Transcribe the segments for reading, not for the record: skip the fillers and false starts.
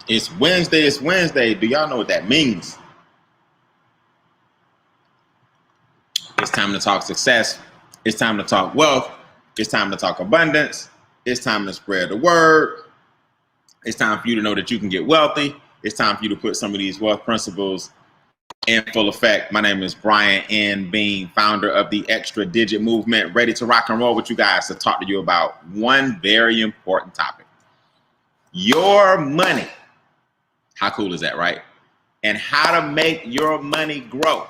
It's Wednesday. It's Wednesday. Do y'all know what that means? It's time to talk success. It's time to talk wealth. It's time to talk abundance. It's time to spread the word. It's time for you to know that you can get wealthy. It's time for you to put some of these wealth principles in full effect. My name is Brian N. Bean, founder of the Extra Digit Movement, ready to rock and roll with you guys to talk to you about one very important topic. Your money. How cool is that, right? And how to make your money grow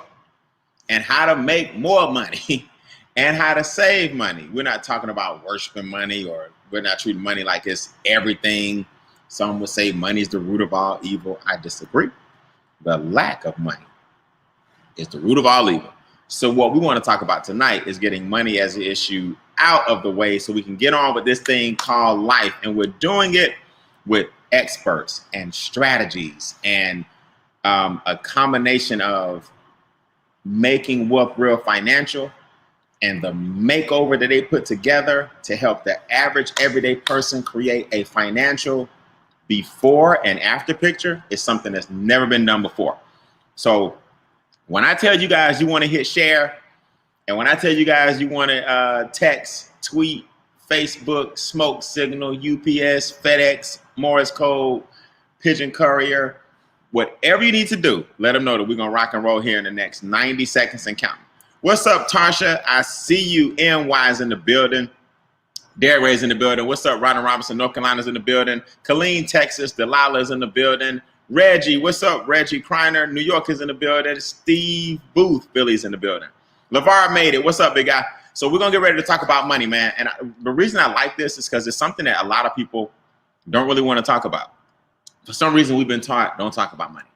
and how to make more money and how to save money. We're not talking about worshiping money, or we're not treating money like it's everything. Some would say money is the root of all evil. I disagree. The lack of money is the root of all evil. So what we want to talk about tonight is getting money as an issue out of the way so we can get on with this thing called life. And we're doing it with experts and strategies and a combination of making wealth real financial and the makeover that they put together to help the average everyday person create a financial before and after picture is something that's never been done before. So when I tell you guys you want to hit share, and when I tell you guys you want to text, tweet, Facebook, smoke signal, UPS, FedEx, Morse code, pigeon courier, whatever you need to do, let them know that we're going to rock and roll here in the next 90 seconds and counting. What's up, Tarsha? I see you. NY is in the building. Derek Ray's in the building. What's up, Rodney Robinson? North Carolina's in the building. Colleen, Texas. Delilah's in the building. Reggie, what's up? Reggie Kreiner, New York is in the building. Steve Booth, Philly's in the building. LeVar made it. What's up, big guy? So we're going to get ready to talk about money, man. And the reason I like this is because it's something that a lot of people don't really want to talk about. For some reason, we've been taught, don't talk about money.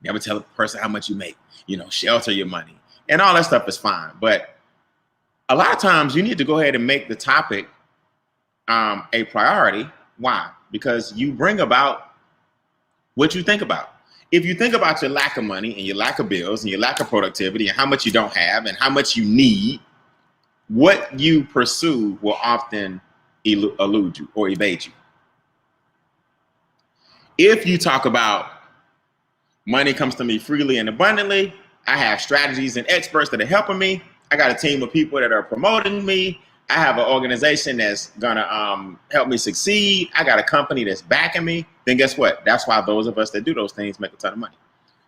Never tell a person how much you make, shelter your money. And all that stuff is fine. But a lot of times you need to go ahead and make the topic a priority. Why? Because you bring about what you think about. If you think about your lack of money and your lack of bills and your lack of productivity and how much you don't have and how much you need, what you pursue will often elude you or evade you. If you talk about money comes to me freely and abundantly, I have strategies and experts that are helping me. I got a team of people that are promoting me. I have an organization that's gonna help me succeed. I got a company that's backing me. Then guess what? That's why those of us that do those things make a ton of money.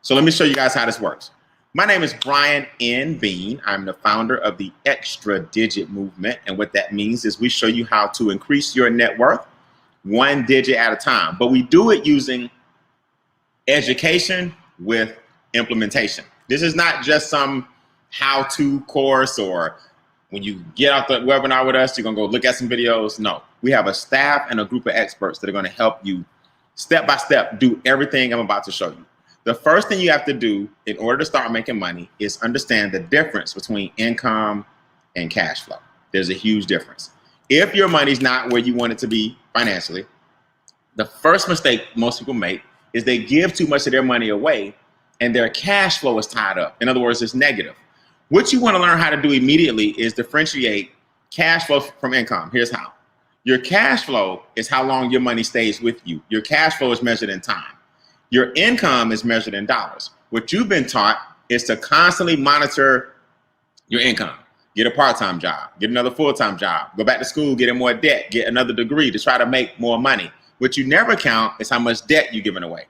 So let me show you guys how this works. My name is Brian N. Bean. I'm the founder of the Extra Digit Movement. And what that means is we show you how to increase your net worth one digit at a time. But we do it using education with implementation. This is not just some how-to course or when you get out the webinar with us, you're going to go look at some videos. No, we have a staff and a group of experts that are going to help you step by step do everything I'm about to show you. The first thing you have to do in order to start making money is understand the difference between income and cash flow. There's a huge difference. If your money's not where you want it to be financially, the first mistake most people make is they give too much of their money away and their cash flow is tied up. In other words, it's negative. What you want to learn how to do immediately is differentiate cash flow from income. Here's how. Your cash flow is how long your money stays with you. Your cash flow is measured in time. Your income is measured in dollars. What you've been taught is to constantly monitor your income. Get a part-time job, get another full-time job, go back to school, get in more debt, get another degree to try to make more money. What you never count is how much debt you're giving away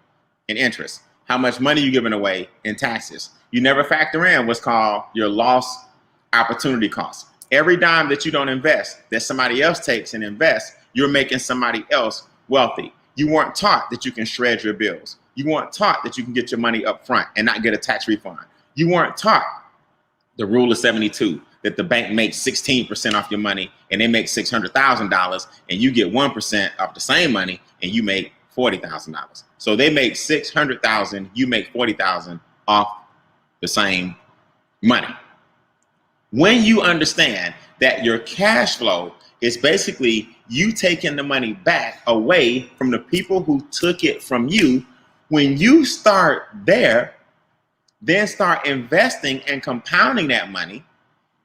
in interest, how much money you're giving away in taxes. You never factor in what's called your lost opportunity cost. Every dime that you don't invest, that somebody else takes and invests, you're making somebody else wealthy. You weren't taught that you can shred your bills. You weren't taught that you can get your money up front and not get a tax refund. You weren't taught the rule of 72, that the bank makes 16% off your money and they make $600,000 and you get 1% off the same money and you make $40,000. So they make $600,000, you make $40,000 off the same money. When you understand that your cash flow is basically you taking the money back away from the people who took it from you, when you start there, then start investing and compounding that money,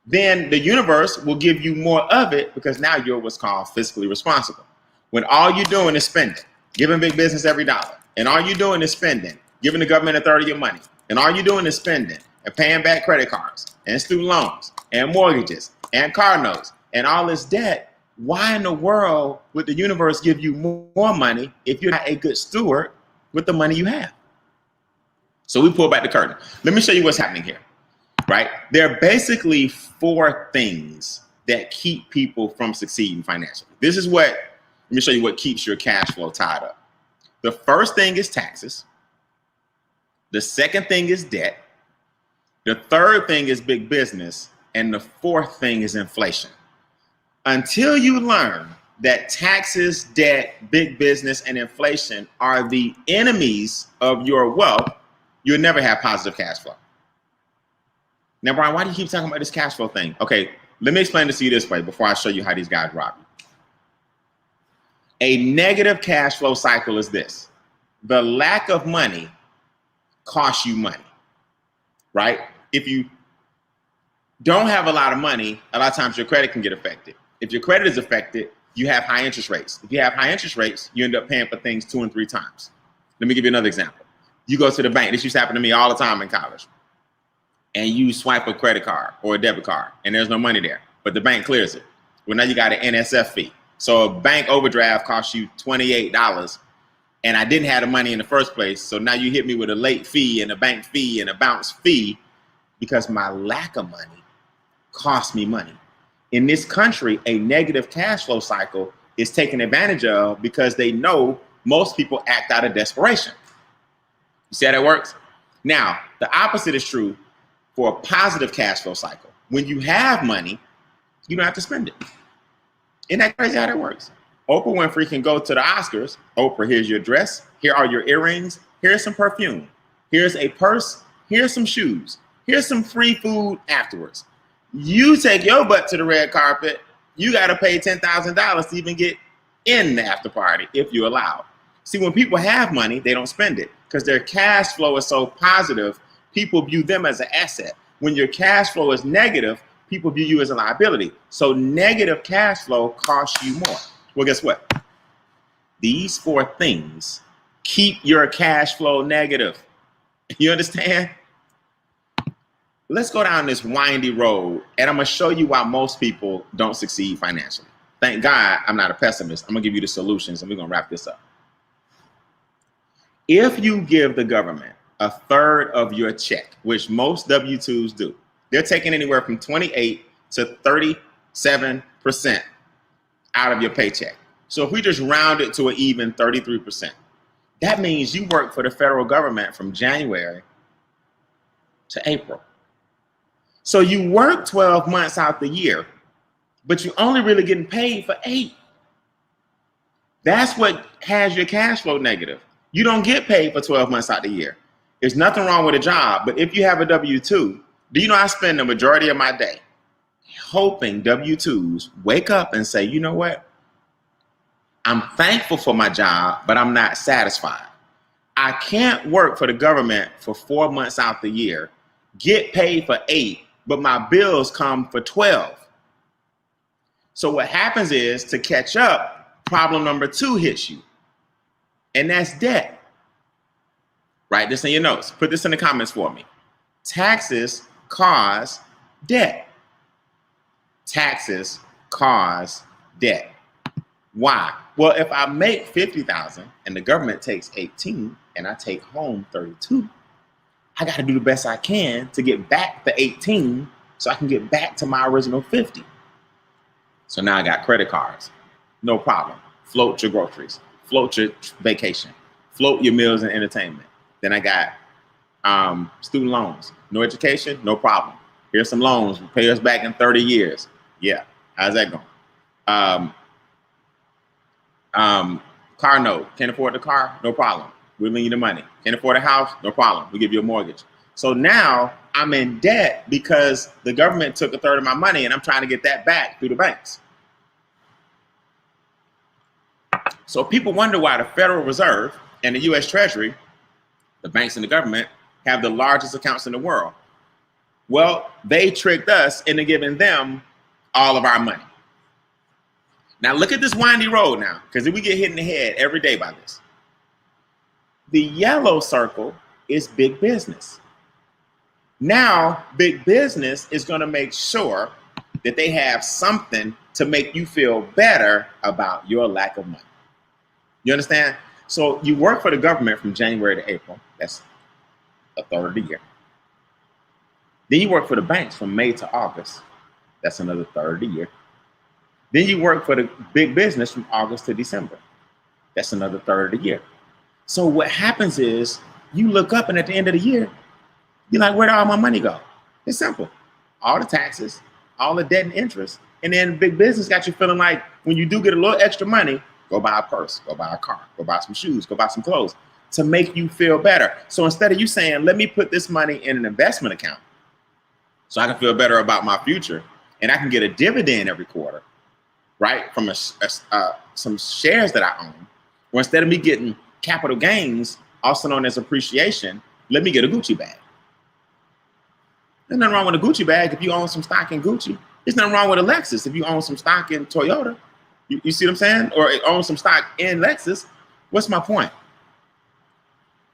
then the universe will give you more of it because now you're what's called fiscally responsible. When all you're doing is spending, giving big business every dollar, and all you're doing is spending, giving the government a third of your money, and all you're doing is spending and paying back credit cards and student loans and mortgages and car notes and all this debt, why in the world would the universe give you more money if you're not a good steward with the money you have? So we pull back the curtain. Let me show you what's happening here, right? There are basically 4 things that keep people from succeeding financially. Let me show you what keeps your cash flow tied up. The first thing is taxes. The second thing is debt. The third thing is big business. And the fourth thing is inflation. Until you learn that taxes, debt, big business, and inflation are the enemies of your wealth, you'll never have positive cash flow. Now, Brian, why do you keep talking about this cash flow thing? Okay, let me explain this to you this way before I show you how these guys rob you. A negative cash flow cycle is this. The lack of money costs you money, right? If you don't have a lot of money, a lot of times your credit can get affected. If your credit is affected, you have high interest rates. If you have high interest rates, you end up paying for things 2 and 3 times. Let me give you another example. You go to the bank. This used to happen to me all the time in college. And you swipe a credit card or a debit card, and there's no money there, but the bank clears it. Well, now you got an NSF fee. So a bank overdraft costs you $28, and I didn't have the money in the first place. So now you hit me with a late fee and a bank fee and a bounce fee because my lack of money cost me money. In this country, a negative cash flow cycle is taken advantage of because they know most people act out of desperation. You see how that works? Now, the opposite is true for a positive cash flow cycle. When you have money, you don't have to spend it. Isn't that crazy how that works? Oprah Winfrey can go to the Oscars. Oprah, here's your dress. Here are your earrings. Here's some perfume. Here's a purse. Here's some shoes. Here's some free food afterwards. You take your butt to the red carpet. You got to pay $10,000 to even get in the after party if you're allowed. See, when people have money, they don't spend it because their cash flow is so positive. People view them as an asset. When your cash flow is negative, people view you as a liability. So negative cash flow costs you more. Well, guess what? These 4 things keep your cash flow negative. You understand? Let's go down this windy road, and I'm going to show you why most people don't succeed financially. Thank God I'm not a pessimist. I'm going to give you the solutions, and we're going to wrap this up. If you give the government a third of your check, which most W-2s do, they're taking anywhere from 28 to 37% out of your paycheck. So if we just round it to an even 33%, that means you work for the federal government from January to April. So you work 12 months out the year, but you're only really getting paid for 8. That's what has your cash flow negative. You don't get paid for 12 months out the year. There's nothing wrong with a job, but if you have a W-2, do you know I spend the majority of my day hoping W-2s wake up and say, you know what? I'm thankful for my job, but I'm not satisfied. I can't work for the government for 4 months out the year, get paid for 8, but my bills come for 12. So what happens is, to catch up, problem number 2 hits you, and that's debt. Write this in your notes. Put this in the comments for me. Taxes cause debt. Taxes cause debt. Why? Well, if I make $50,000 and the government takes 18 and I take home 32, I got to do the best I can to get back the 18 so I can get back to my original 50. So now I got credit cards. No problem. Float your groceries. Float your vacation. Float your meals and entertainment. Then I got student loans. No education, no problem. Here's some loans. We'll pay us back in 30 years. Yeah. How's that going? Car note. Can't afford the car? No problem. We'll lend you the money. Can't afford a house? No problem. We'll give you a mortgage. So now I'm in debt because the government took a third of my money and I'm trying to get that back through the banks. So people wonder why the Federal Reserve and the U.S. Treasury, the banks and the government, have the largest accounts in the world. Well, they tricked us into giving them all of our money. Now look at this windy road now, because we get hit in the head every day by this. The yellow circle is big business. Now, big business is going to make sure that they have something to make you feel better about your lack of money. You understand? So you work for the government from January to April. That's a third of the year. Then you work for the banks from May to August. That's another third of the year. Then you work for the big business from August to December. That's another third of the year. So what happens is you look up and at the end of the year, you're like, where did all my money go? It's simple. All the taxes, all the debt and interest. And then big business got you feeling like when you do get a little extra money, go buy a purse, go buy a car, go buy some shoes, go buy some clothes to make you feel better. So instead of you saying, let me put this money in an investment account so I can feel better about my future and I can get a dividend every quarter, right, from some shares that I own, or instead of me getting capital gains, also known as appreciation, let me get a Gucci bag. There's nothing wrong with a Gucci bag if you own some stock in Gucci. There's nothing wrong with a Lexus if you own some stock in Toyota. You see what I'm saying? Or own some stock in Lexus. What's my point?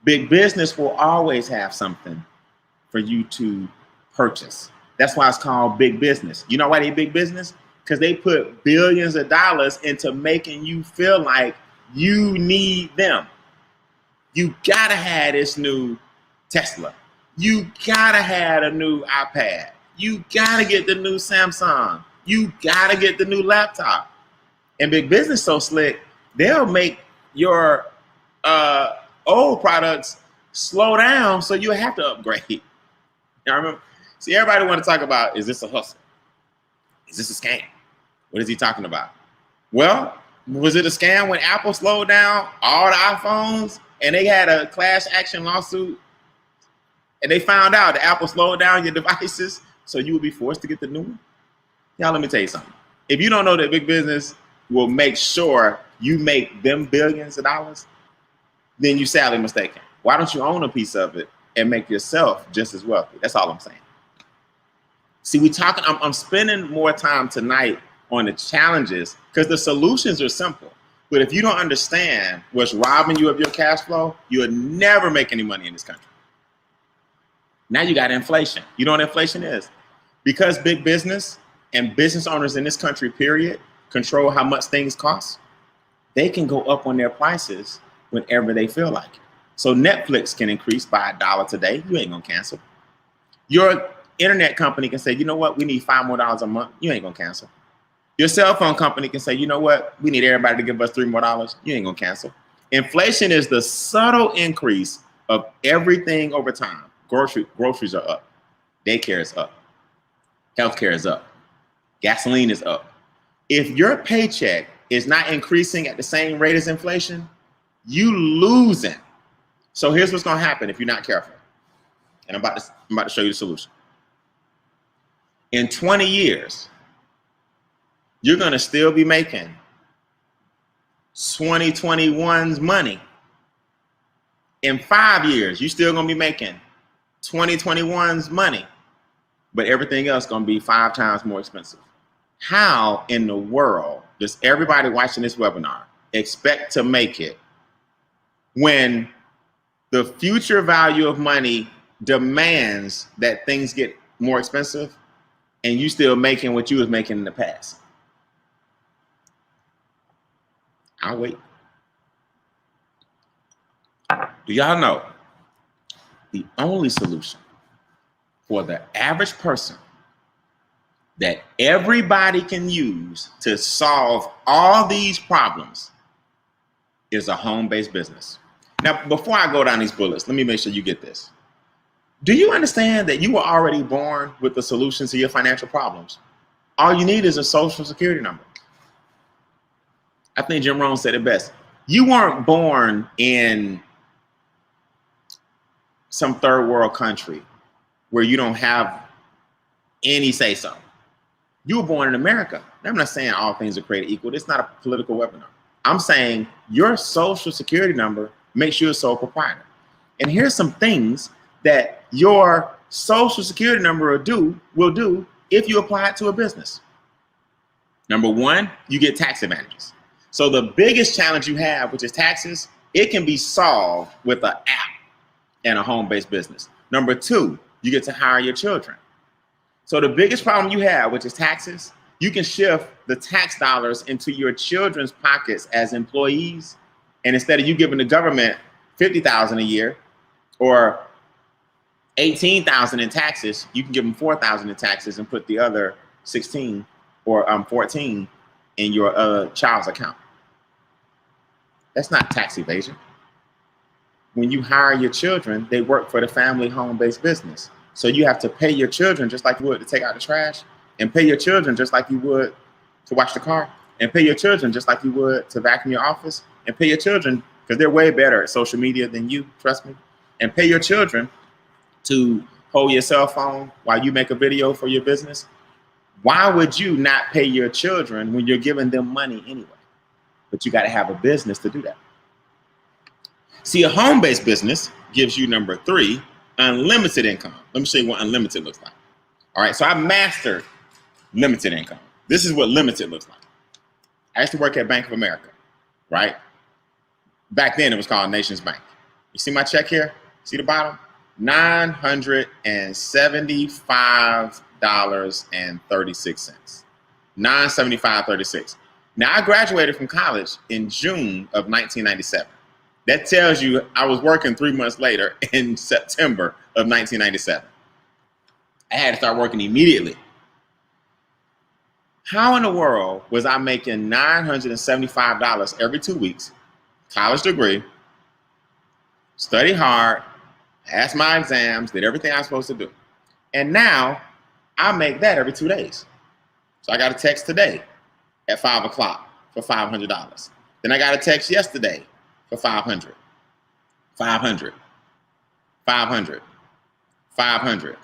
Big business will always have something for you to purchase. That's why it's called big business. You know why they big business? Because they put billions of dollars into making you feel like you need them. You gotta have this new Tesla. You gotta have a new iPad. You gotta get the new Samsung. You gotta get the new laptop. And big business so slick, they'll make your old products slow down so you have to upgrade. Y'all remember? See, everybody want to talk about, is this a hustle? Is this a scam? What is he talking about? Well, was it a scam when Apple slowed down all the iPhones and they had a class action lawsuit and they found out that Apple slowed down your devices so you would be forced to get the new one? Y'all, let me tell you something. If you don't know that big business will make sure you make them billions of dollars, then you're sadly mistaken. Why don't you own a piece of it and make yourself just as wealthy? That's all I'm saying. See, I'm spending more time tonight on the challenges because the solutions are simple. But if you don't understand what's robbing you of your cash flow, you'll never make any money in this country. Now you got inflation. You know what inflation is? Because big business and business owners in this country, period, control how much things cost, they can go up on their prices whenever they feel like it. So Netflix can increase by $1 today. You ain't gonna cancel. Your internet company can say, you know what, we need $5 more a month. You ain't gonna cancel. Your cell phone company can say, you know what, we need everybody to give us $3 more. You ain't gonna cancel. Inflation is the subtle increase of everything over time. Groceries are up. Daycare is up. Healthcare is up. Gasoline is up. If your paycheck is not increasing at the same rate as inflation, you losing. So here's what's gonna happen if you're not careful. And I'm about to show you the solution. In 20 years, you're gonna still be making 2021's money. In 5 years, you're still gonna be making 2021's money, but everything else gonna be 5 times more expensive. How in the world does everybody watching this webinar expect to make it when the future value of money demands that things get more expensive and you still making what you was making in the past? I'll wait. Do y'all know the only solution for the average person that everybody can use to solve all these problems is a home-based business? Now, before I go down these bullets, let me make sure you get this. Do you understand that you were already born with the solution to your financial problems? All you need is a social security number. I think Jim Rohn said it best. You weren't born in some third world country where you don't have any say so. You were born in America. I'm not saying all things are created equal. It's not a political webinar. I'm saying your social security number makes you a sole proprietor. And here's some things that your social security number will do if you apply it to a business. Number one, you get tax advantages. So the biggest challenge you have, which is taxes, It can be solved with an app and a home-based business. Number two, you get to hire your children. So the biggest problem you have, which is taxes, you can shift the tax dollars into your children's pockets as employees. And instead of you giving the government $50,000 a year or $18,000 in taxes, you can give them $4,000 in taxes and put the other 16 or 14 in your child's account. That's not tax evasion. When you hire your children, they work for the family home-based business. So you have to pay your children just like you would to take out the trash, and pay your children just like you would to wash the car, and pay your children just like you would to vacuum your office, and pay your children, because they're way better at social media than you, trust me, and pay your children to hold your cell phone while you make a video for your business. Why would you not pay your children when you're giving them money anyway? But you got to have a business to do that. See, a home-based business gives you, number three, unlimited income. Let me show you what unlimited looks like. All right, so I mastered limited income. This is what limited looks like. I used to work at Bank of America, right? Back then it was called Nations Bank. You see my check here? See the bottom? $975.36. $975.36. Now I graduated from college in June of 1997. That tells you I was working 3 months later in September of 1997. I had to start working immediately. How in the world was I making $975 every 2 weeks, college degree, study hard, passed my exams, did everything I was supposed to do. And now I make that every 2 days. So I got a text today at 5 o'clock for $500. Then I got a text yesterday for 500, 500, 500, 500,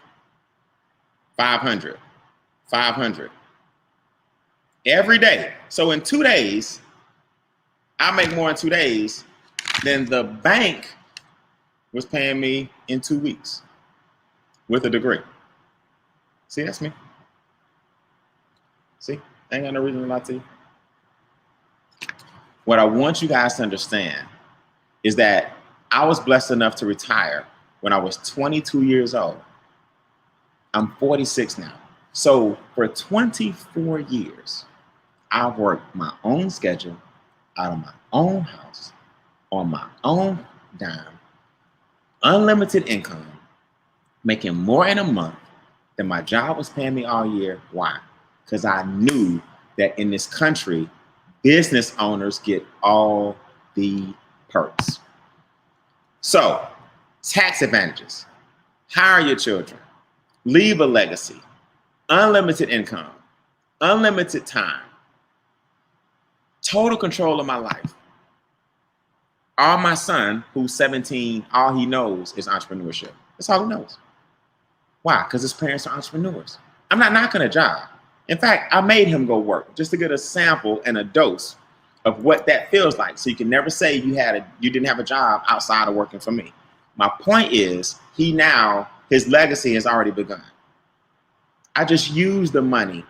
500, 500. Every day. So in 2 days, I make more in 2 days than the bank was paying me in 2 weeks with a degree. See, that's me. See, I ain't got no reason to lie to you. What I want you guys to understand is that I was blessed enough to retire when I was 22 years old. I'm 46 now. So for 24 years, I've worked my own schedule, out of my own house, on my own dime, unlimited income, making more in a month than my job was paying me all year. Why? Because I knew that in this country, business owners get all the perks. So, tax advantages, hire your children, leave a legacy, unlimited income, unlimited time, total control of my life. All my son, who's 17, all he knows is entrepreneurship. That's all he knows. Why? Because his parents are entrepreneurs. I'm not knocking a job. In fact, I made him go work just to get a sample and a dose of what that feels like. So you can never say you didn't have a job outside of working for me. My point is, his legacy has already begun. I just use the money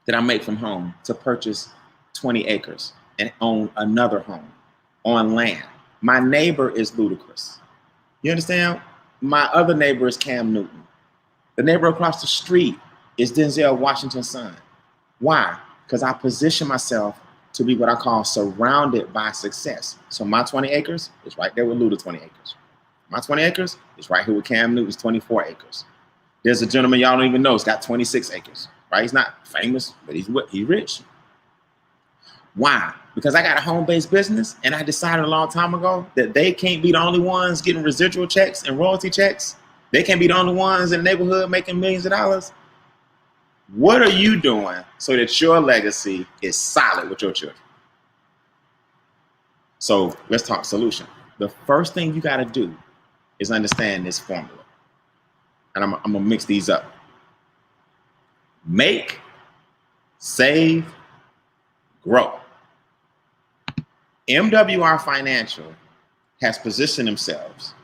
that I make from home to purchase 20 acres and own another home on land. My neighbor is ludicrous. You understand? My other neighbor is Cam Newton. The neighbor across the street is Denzel Washington's son. Why? Because I position myself to be what I call surrounded by success. So my 20 acres is right there with Luda's 20 acres. My 20 acres is right here with Cam Newton's 24 acres. There's a gentleman y'all don't even know, he's got 26 acres, right? He's not famous, but he's rich. Why? Because I got a home-based business, and I decided a long time ago that they can't be the only ones getting residual checks and royalty checks. They can't be the only ones in the neighborhood making millions of dollars. What are you doing so that your legacy is solid with your children? So let's talk solution. The first thing you got to do is understand this formula. And I'm going to mix these up. Make, save, grow. MWR Financial has positioned themselves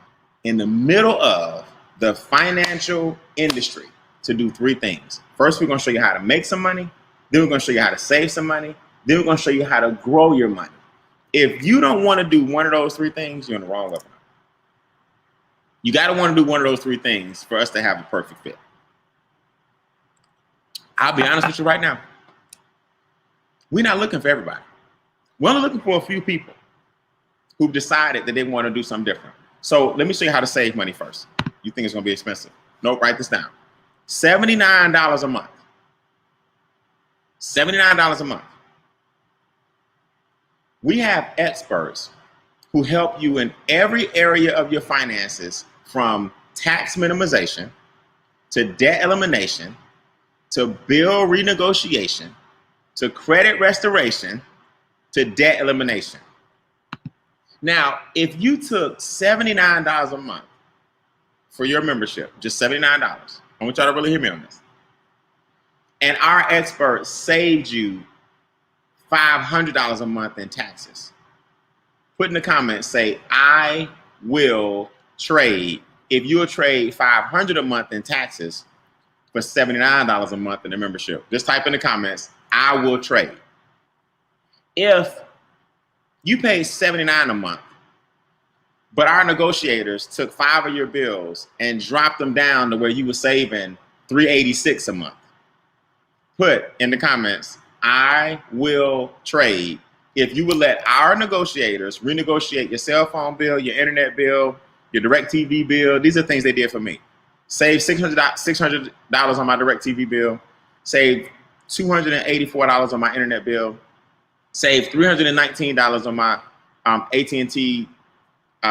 in the middle of the financial industry to do three things. First, we're going to show you how to make some money. Then we're going to show you how to save some money. Then we're going to show you how to grow your money. If you don't want to do one of those three things, you're in the wrong level. You got to want to do one of those three things for us to have a perfect fit. I'll be honest with you right now. We're not looking for everybody. We're only looking for a few people who've decided that they want to do something different. So let me show you how to save money first. You think it's going to be expensive? Nope, write this down. $79 a month. $79 a month. We have experts who help you in every area of your finances, from tax minimization to debt elimination to bill renegotiation to credit restoration to debt elimination. Now, if you took $79 a month for your membership, just $79, I want y'all to really hear me on this, and our experts saved you $500 a month in taxes, put in the comments, say, I will trade. If you'll trade $500 a month in taxes for $79 a month in the membership, just type in the comments, I will trade. If you paid $79 a month, but our negotiators took 5 of your bills and dropped them down to where you were saving $386 a month, put in the comments, I will trade. If you would let our negotiators renegotiate your cell phone bill, your internet bill, your DirecTV bill. These are things they did for me. Save $600 on my DirecTV bill. Save $284 on my internet bill. Save $319 on my AT&T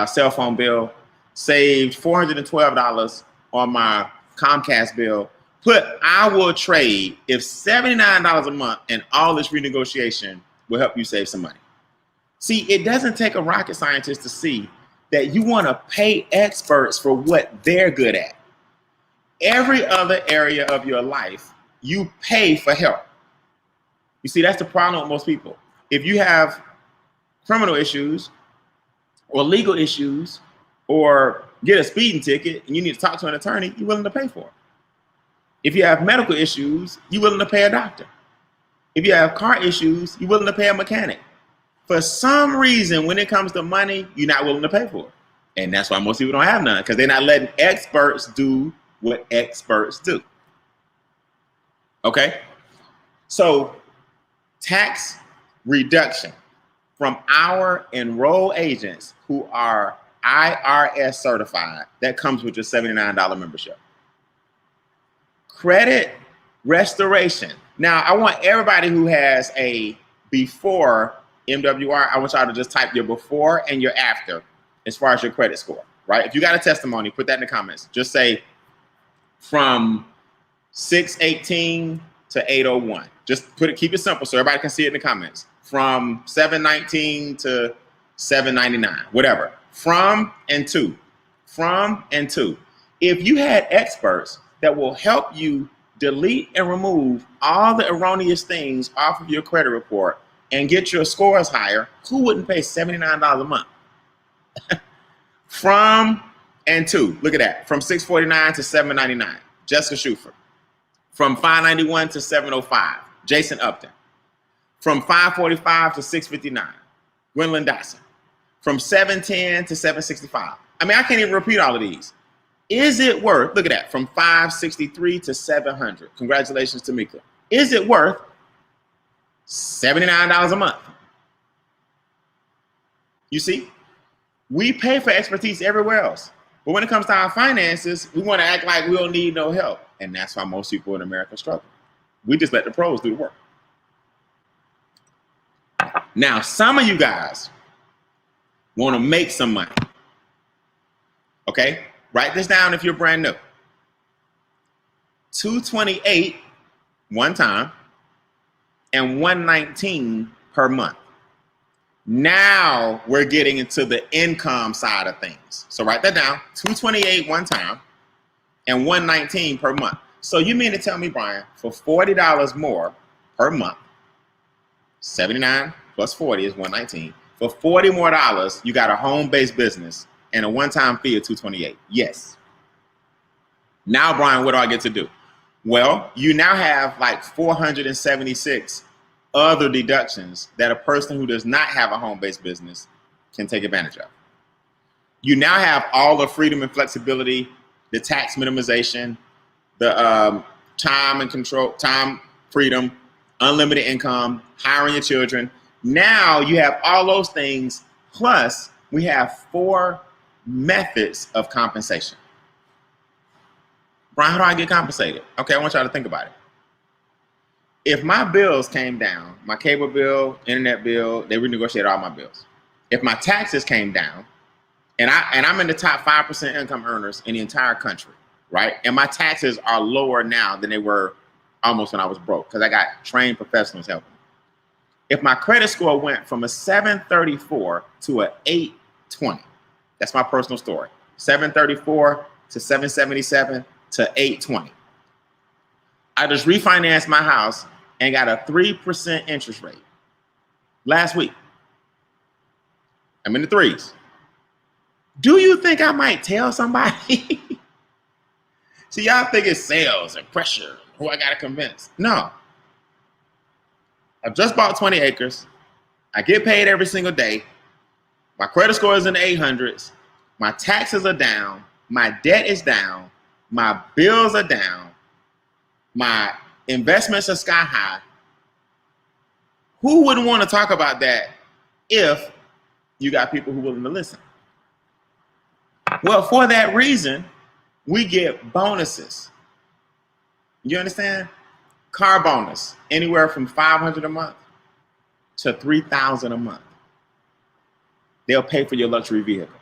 cell phone bill. Saved $412 on my Comcast bill. Put I will trade if $79 a month and all this renegotiation will help you save some money. See, it doesn't take a rocket scientist to see that you want to pay experts for what they're good at. Every other area of your life, you pay for help. You see, that's the problem with most people. If you have criminal issues or legal issues or get a speeding ticket and you need to talk to an attorney, you're willing to pay for it. If you have medical issues, you're willing to pay a doctor. If you have car issues, you're willing to pay a mechanic. For some reason, when it comes to money, you're not willing to pay for it. And that's why most people don't have none, because they're not letting experts do what experts do. Okay? So tax reduction from our enrolled agents who are IRS certified, that comes with your $79 membership. Credit restoration. Now, I want everybody who has a before MWR, I want y'all to just type your before and your after as far as your credit score, right? If you got a testimony, put that in the comments. Just say from 618 to 801. Just put it, keep it simple so everybody can see it in the comments. From 719 to 799, whatever. From and to. From and to. If you had experts that will help you delete and remove all the erroneous things off of your credit report and get your scores higher, who wouldn't pay $79 a month? From and to, look at that, from $649 to $799, Jessica Schufer. From $591 to $705, Jason Upton. From $545 to $659, Gwendolyn Dotson. From $710 to $765. I mean, I can't even repeat all of these. Is it worth, look at that, from $563 to $700. Congratulations to Mika. Is it worth $79 a month? You see, we pay for expertise everywhere else. But when it comes to our finances, we want to act like we don't need no help. And that's why most people in America struggle. We just let the pros do the work. Now, some of you guys want to make some money. Okay? Write this down if you're brand new. $228 one time and $119 per month. Now we're getting into the income side of things. So write that down. $228 one time and $119 per month. So you mean to tell me, Brian, for $40 more per month, 79 plus 40 is 119. For $40 more, you got a home-based business and a one-time fee of $228. Yes. Now, Brian, what do I get to do? Well, you now have like 476 other deductions that a person who does not have a home-based business can take advantage of. You now have all the freedom and flexibility, the tax minimization, the time and control, time freedom, unlimited income, hiring your children. Now you have all those things, plus we have 4 methods of compensation. Brian, how do I get compensated? Okay, I want y'all to think about it. If my bills came down, my cable bill, internet bill, they renegotiated all my bills. If my taxes came down, and I'm in the top 5% income earners in the entire country, right? And my taxes are lower now than they were almost when I was broke, because I got trained professionals helping me. If my credit score went from a 734 to an 820, that's my personal story. 734 to 777 to 820. I just refinanced my house and got a 3% interest rate last week. I'm in the 3s. Do you think I might tell somebody? See, y'all think it's sales and pressure, who I gotta convince. No. I've just bought 20 acres. I get paid every single day. My credit score is in the 800s. My taxes are down. My debt is down. My bills are down. My investments are sky high. Who wouldn't want to talk about that if you got people who are willing to listen? Well, for that reason, we get bonuses. You understand? Car bonus, anywhere from $500 a month to $3,000 a month. They'll pay for your luxury vehicle.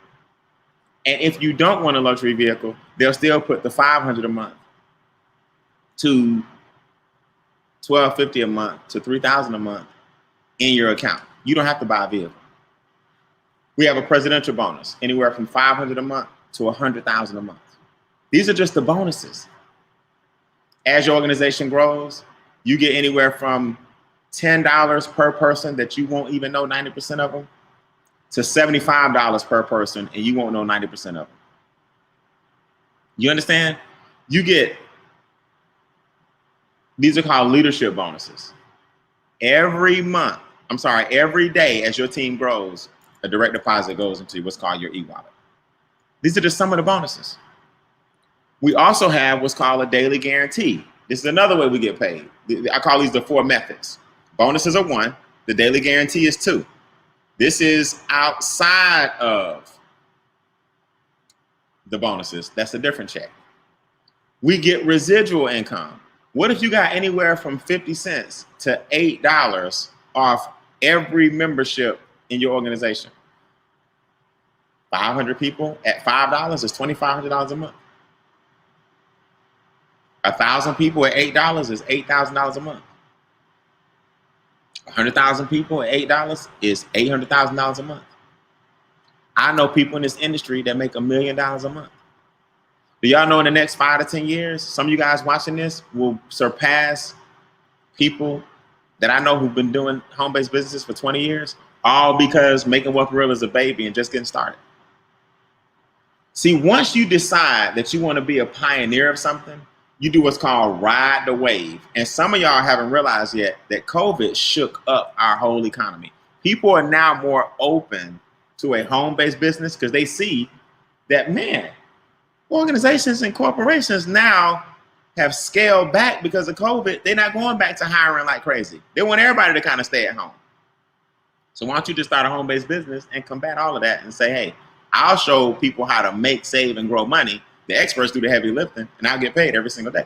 And if you don't want a luxury vehicle, they'll still put the $500 a month to $1,250 a month to $3,000 a month in your account. You don't have to buy a vehicle. We have a presidential bonus, anywhere from $500 a month to $100,000 a month. These are just the bonuses. As your organization grows, you get anywhere from $10 per person that you won't even know 90% of them to $75 per person and you won't know 90% of them. You understand? You get, these are called leadership bonuses. Every day as your team grows, a direct deposit goes into what's called your e-wallet. These are just some of the bonuses. We also have what's called a daily guarantee. This is another way we get paid. I call these the 4 methods. Bonuses are 1. The daily guarantee is 2. This is outside of the bonuses. That's a different check. We get residual income. What if you got anywhere from 50 cents to $8 off every membership in your organization? 500 people at $5 is $2,500 a month. 1,000 people at $8 is $8,000 a month. 100,000 people at $8 is $800,000 a month. I know people in this industry that make $1 million a month. Do y'all know in the next 5 to 10 years, some of you guys watching this will surpass people that I know who've been doing home-based businesses for 20 years, all because Making Wealth Real is a baby and just getting started. See, once you decide that you want to be a pioneer of something, you do what's called ride the wave. And some of y'all haven't realized yet that COVID shook up our whole economy. People are now more open to a home-based business because they see that, man, organizations and corporations now have scaled back because of COVID. They're not going back to hiring like crazy. They want everybody to kind of stay at home. So why don't you just start a home-based business and combat all of that and say, hey, I'll show people how to make, save, and grow money. The experts do the heavy lifting, and I'll get paid every single day.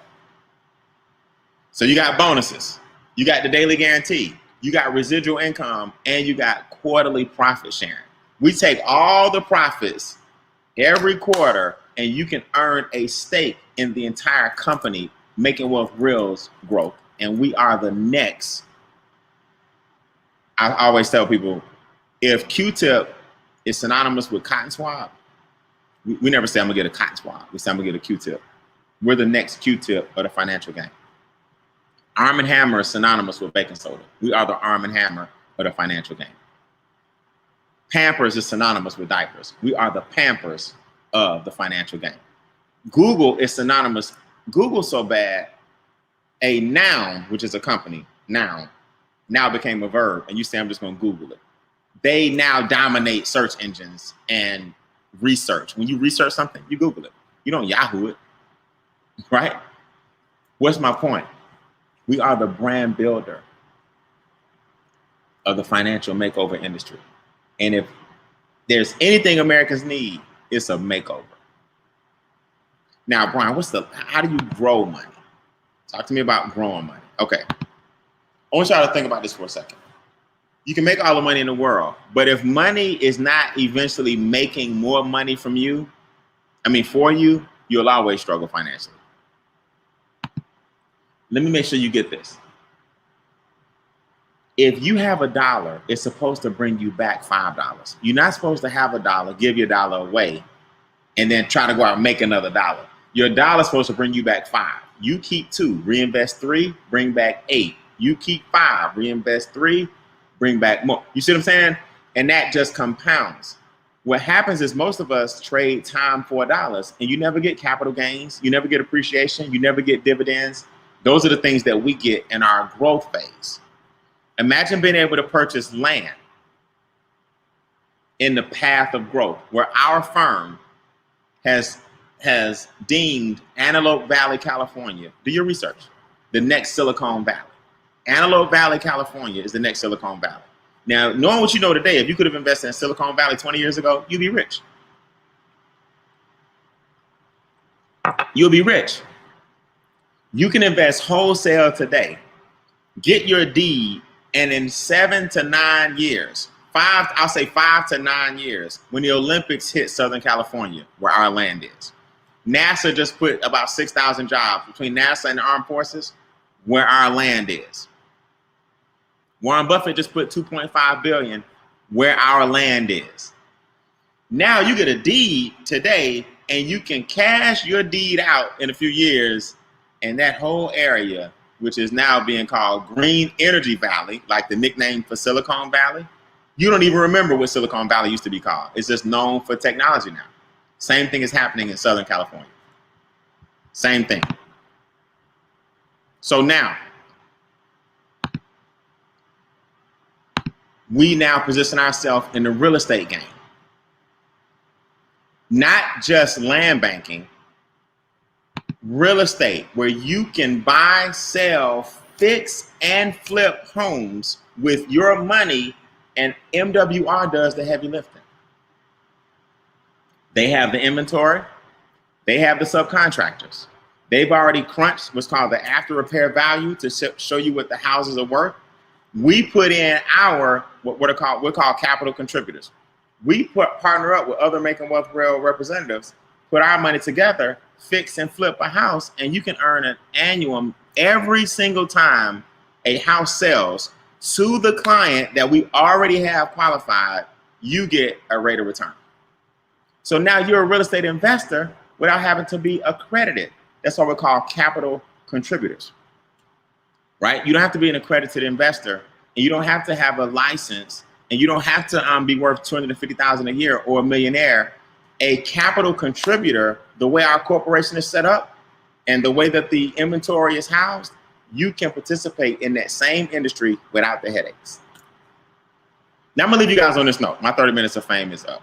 So you got bonuses. You got the daily guarantee. You got residual income, and you got quarterly profit sharing. We take all the profits every quarter, and you can earn a stake in the entire company, Making Wealth Real's growth. And we are the next. I always tell people, if Q-tip is synonymous with cotton swab, we never say I'm gonna get a cotton swab. We say I'm gonna get a Q-tip. We're the next Q-tip of the financial game. Arm & Hammer is synonymous with baking soda. We are the Arm & Hammer of the financial game. Pampers is synonymous with diapers. We are the Pampers of the financial game. Google is synonymous. Google's so bad, a noun, which is a company, noun, now became a verb, and you say, I'm just going to Google it. They now dominate search engines and research. When you research something, you Google it. You don't Yahoo it, right? What's my point? We are the brand builder of the financial makeover industry. And if there's anything Americans need, it's a makeover. Now, Brian, how do you grow money? Talk to me about growing money. Okay. I want y'all to think about this for a second. You can make all the money in the world, but if money is not eventually making more money for you, you'll always struggle financially. Let me make sure you get this. If you have $1, it's supposed to bring you back $5. You're not supposed to have $1, give your $1 away, and then try to go out and make another $1. Your $1 is supposed to bring you back $5. You keep $2, reinvest $3, bring back $8. You keep $5, reinvest $3, bring back more. You see what I'm saying? And that just compounds. What happens is most of us trade time for $1, and you never get capital gains. You never get appreciation. You never get dividends. Those are the things that we get in our growth phase. Imagine being able to purchase land in the path of growth, where our firm has deemed Antelope Valley, California, do your research, the next Silicon Valley. Antelope Valley, California is the next Silicon Valley. Now, knowing what you know today, if you could have invested in Silicon Valley 20 years ago, you'd be rich. You'll be rich. You can invest wholesale today, get your deed, and in 7 to 9 years, 5 to 9 years, when the Olympics hit Southern California, where our land is. NASA just put about 6,000 jobs between NASA and the armed forces where our land is. Warren Buffett just put $2.5 billion where our land is. Now you get a deed today, and you can cash your deed out in a few years, and that whole area, which is now being called Green Energy Valley, like the nickname for Silicon Valley, you don't even remember what Silicon Valley used to be called. It's just known for technology now. Same thing is happening in Southern California. Same thing. So now, we now position ourselves in the real estate game. Not just land banking, real estate, where you can buy, sell, fix, and flip homes with your money, and MWR does the heavy lifting. They have the inventory. They have the subcontractors. They've already crunched what's called the after repair value to show you what the houses are worth. We put in our, we're called capital contributors. We partner up with other Making Wealth Real representatives, put our money together, fix and flip a house, and you can earn an annual every single time a house sells to the client that we already have qualified. You get a rate of return. So now you're a real estate investor without having to be accredited. That's what we call capital contributors, right? You don't have to be an accredited investor, and you don't have to have a license, and you don't have to be worth $250,000 a year or a millionaire. A capital contributor, the way our corporation is set up and the way that the inventory is housed, you can participate in that same industry without the headaches. Now I'm gonna leave you guys on this note. My 30 minutes of fame is up.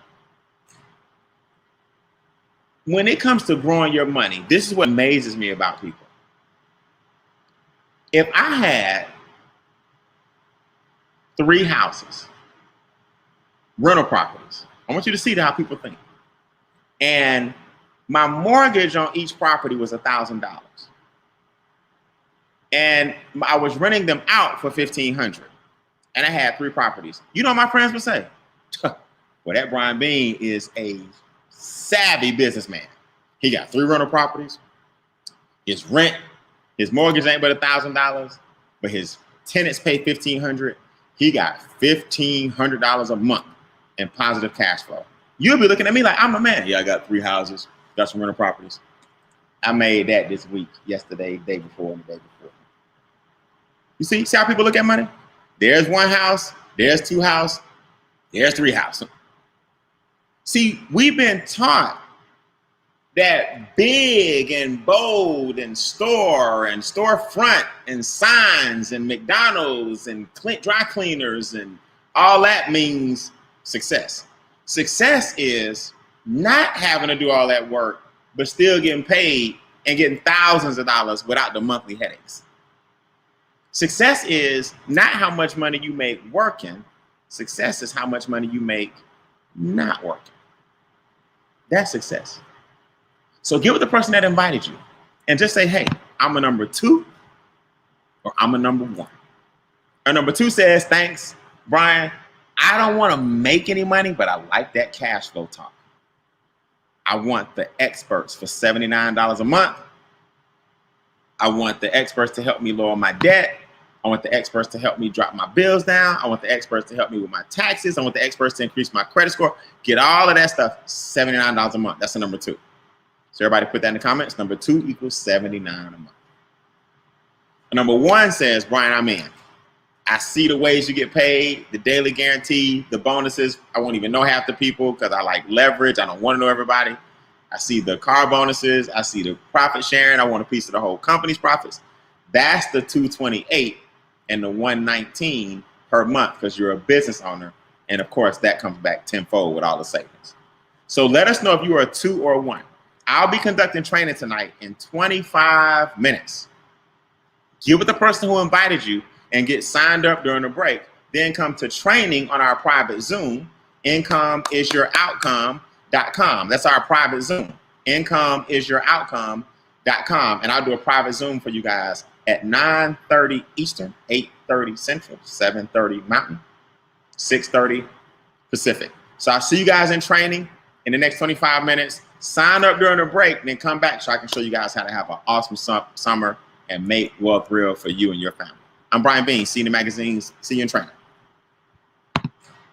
When it comes to growing your money, this is what amazes me about people. If I had 3 houses, rental properties, I want you to see how people think. And my mortgage on each property was $1,000. And I was renting them out for $1,500. And I had 3 properties. You know what my friends would say? Well, that Brian Bean is a savvy businessman. He got 3 rental properties. His rent, his mortgage ain't but $1,000, but his tenants pay $1,500. He got $1,500 a month in positive cash flow. You'll be looking at me like I'm a man. Yeah, I got 3 houses, got some rental properties. I made that this week, yesterday, day before, and the day before. You see how people look at money? There's 1 house, there's 2 houses, there's 3 houses. See, we've been taught that big and bold and storefront and signs and McDonald's and dry cleaners and all that means success. Success is not having to do all that work, but still getting paid and getting thousands of dollars without the monthly headaches. Success is not how much money you make working. Success is how much money you make not working. That's success. So get with the person that invited you and just say, hey, I'm a number 2 or I'm a number 1. Or number 2 says, thanks, Brian. I don't want to make any money, but I like that cash flow talk. I want the experts for $79 a month. I want the experts to help me lower my debt. I want the experts to help me drop my bills down. I want the experts to help me with my taxes. I want the experts to increase my credit score. Get all of that stuff, $79 a month. That's the number 2. So everybody put that in the comments. Number 2 equals $79 a month. Number 1 says, Brian, I'm in. I see the ways you get paid, the daily guarantee, the bonuses. I won't even know half the people because I like leverage. I don't want to know everybody. I see the car bonuses. I see the profit sharing. I want a piece of the whole company's profits. That's the 228 and the 119 per month because you're a business owner. And of course, that comes back tenfold with all the savings. So let us know if you are a 2 or a 1. I'll be conducting training tonight in 25 minutes. Get with the person who invited you and get signed up during the break. Then come to training on our private Zoom, incomeisYourOutcome.com. That's our private Zoom, incomeisYourOutcome.com. And I'll do a private Zoom for you guys at 9:30 Eastern, 8:30 Central, 7:30 Mountain, 6:30 Pacific. So I'll see you guys in training in the next 25 minutes. Sign up during the break, and then come back so I can show you guys how to have an awesome summer and make wealth real for you and your family. I'm Brian Bean, Senior Magazines. See you in training.